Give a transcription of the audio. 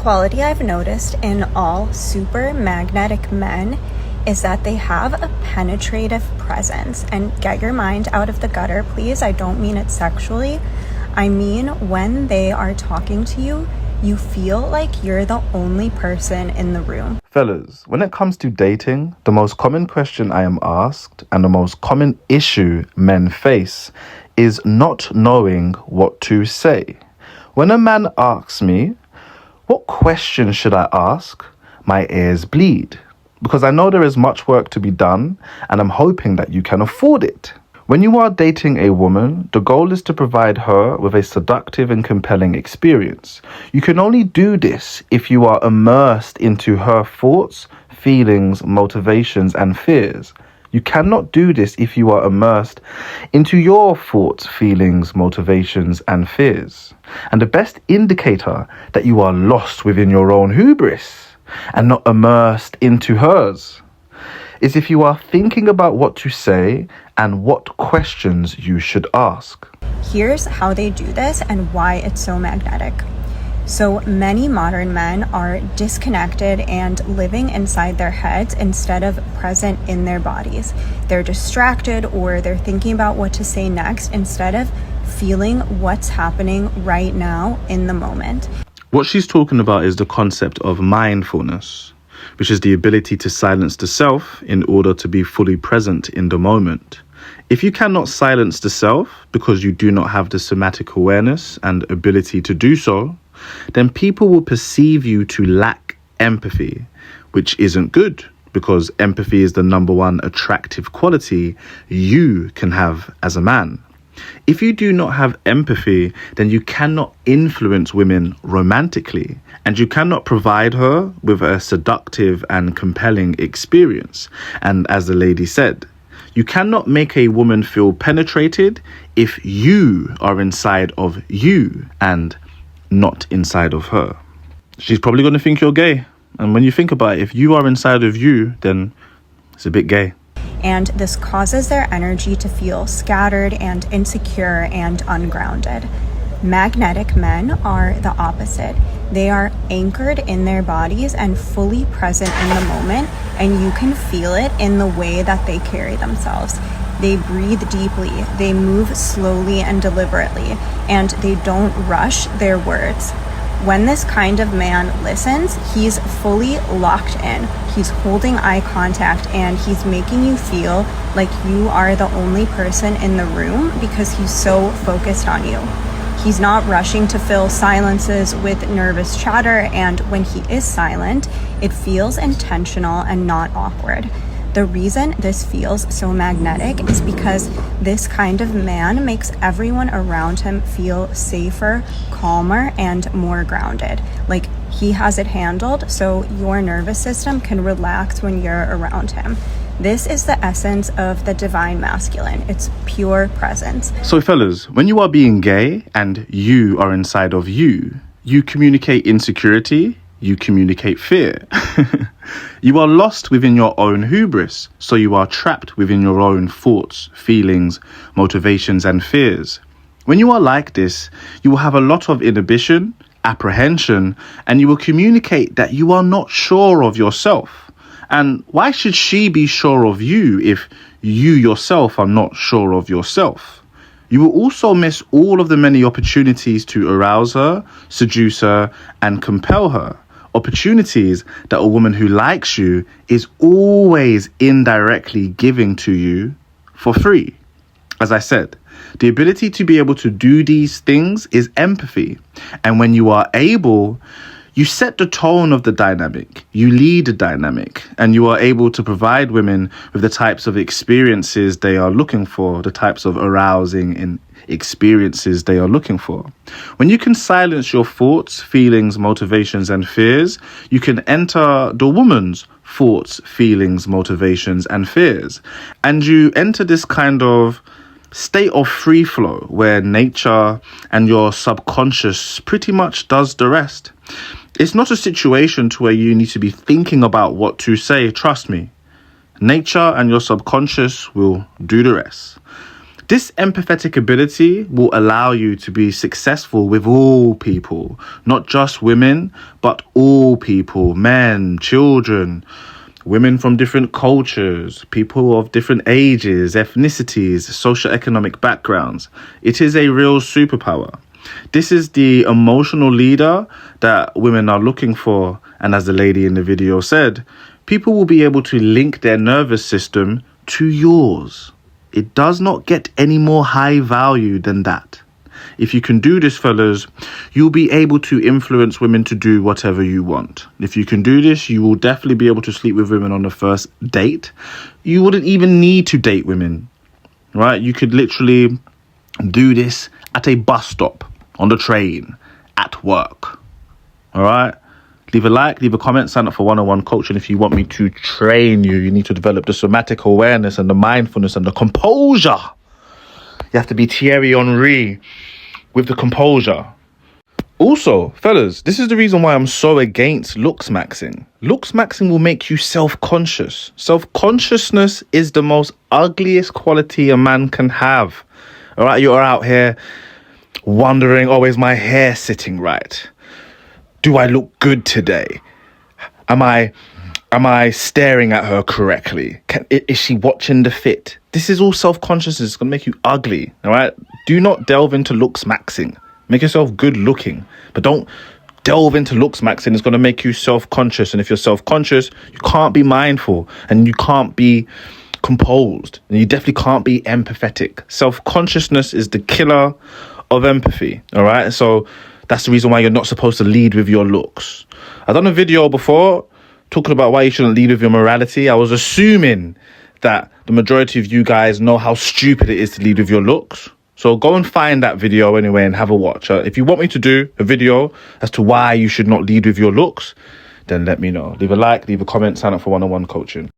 quality I've noticed in all super magnetic men is that they have a penetrative presence. And get your mind out of the gutter, please. I don't mean it sexually. I mean when they are talking to you, you feel like you're the only person in the room. Fellas, when it comes to dating, the most common question I am asked and the most common issue men face is not knowing what to say. When a man asks me, what question should I ask? My ears bleed, because I know there is much work to be done and I'm hoping that you can afford it. When you are dating a woman, the goal is to provide her with a seductive and compelling experience. You can only do this if you are immersed into her thoughts, feelings, motivations, and fears. You cannot do this if you are immersed into your thoughts, feelings, motivations, and fears. And the best indicator that you are lost within your own hubris and not immersed into hers is if you are thinking about what to say and what questions you should ask. Here's how they do this and why it's so magnetic. So many modern men are disconnected and living inside their heads instead of present in their bodies. They're distracted or they're thinking about what to say next instead of feeling what's happening right now in the moment. What she's talking about is the concept of mindfulness, which is the ability to silence the self in order to be fully present in the moment. If you cannot silence the self because you do not have the somatic awareness and ability to do so, then people will perceive you to lack empathy, which isn't good because empathy is the number one attractive quality you can have as a man. If you do not have empathy, then you cannot influence women romantically, and you cannot provide her with a seductive and compelling experience. And as the lady said, you cannot make a woman feel penetrated if you are inside of you and not inside of her. She's probably going to think you're gay. And when you think about it, if you are inside of you, then it's a bit gay. And this causes their energy to feel scattered and insecure and ungrounded. Magnetic men are the opposite. They are anchored in their bodies and fully present in the moment, and you can feel it in the way that they carry themselves. They breathe deeply, they move slowly and deliberately, and they don't rush their words. When this kind of man listens, he's fully locked in. He's holding eye contact and he's making you feel like you are the only person in the room because he's so focused on you. He's not rushing to fill silences with nervous chatter, and when he is silent, it feels intentional and not awkward. The reason this feels so magnetic is because this kind of man makes everyone around him feel safer, calmer, and more grounded. Like he has it handled, so your nervous system can relax when you're around him. This is the essence of the divine masculine. It's pure presence. So fellas, when you are being gay and you are inside of you, you communicate insecurity, you communicate fear. You are lost within your own hubris, so you are trapped within your own thoughts, feelings, motivations, and fears. When you are like this, you will have a lot of inhibition, apprehension, and you will communicate that you are not sure of yourself. And why should she be sure of you if you yourself are not sure of yourself? You will also miss all of the many opportunities to arouse her, seduce her, and compel her. Opportunities that a woman who likes you is always indirectly giving to you for free. As I said, the ability to be able to do these things is empathy. And when you are able, you set the tone of the dynamic, you lead the dynamic, and you are able to provide women with the types of experiences they are looking for, the types of arousing and experiences they are looking for. When you can silence your thoughts, feelings, motivations, and fears, you can enter the woman's thoughts, feelings, motivations, and fears. And you enter this kind of state of free flow where nature and your subconscious pretty much does the rest. It's not a situation to where you need to be thinking about what to say. Trust me, nature and your subconscious will do the rest. This empathetic ability will allow you to be successful with all people, not just women, but all people, men, children, women from different cultures, people of different ages, ethnicities, socioeconomic backgrounds. It is a real superpower. This is the emotional leader that women are looking for. And as the lady in the video said, people will be able to link their nervous system to yours. It does not get any more high value than that. If you can do this, fellas, you'll be able to influence women to do whatever you want. If you can do this, you will definitely be able to sleep with women on the first date. You wouldn't even need to date women, right? You could literally do this at a bus stop, on the train, at work, all right? Leave a like, leave a comment, sign up for one-on-one coaching. If you want me to train you, you need to develop the somatic awareness and the mindfulness and the composure. You have to be Thierry Henry with the composure. Also, fellas, this is the reason why I'm so against looks maxing. Looks maxing will make you self-conscious. Self-consciousness is the most ugliest quality a man can have. All right, you're out here wondering, oh, is my hair sitting right? Do I look good today? Am I staring at her correctly? Is she watching the fit? This is all self-consciousness. It's going to make you ugly, all right? Do not delve into looks maxing. Make yourself good looking, but don't delve into looks maxing. It's going to make you self-conscious. And if you're self-conscious, you can't be mindful and you can't be composed. And you definitely can't be empathetic. Self-consciousness is the killer of empathy, all right? So that's the reason why you're not supposed to lead with your looks. I've done a video before talking about why you shouldn't lead with your morality. I was assuming that the majority of you guys know how stupid it is to lead with your looks. So go and find that video anyway and have a watch. If you want me to do a video as to why you should not lead with your looks, then let me know. Leave a like, leave a comment, sign up for one-on-one coaching.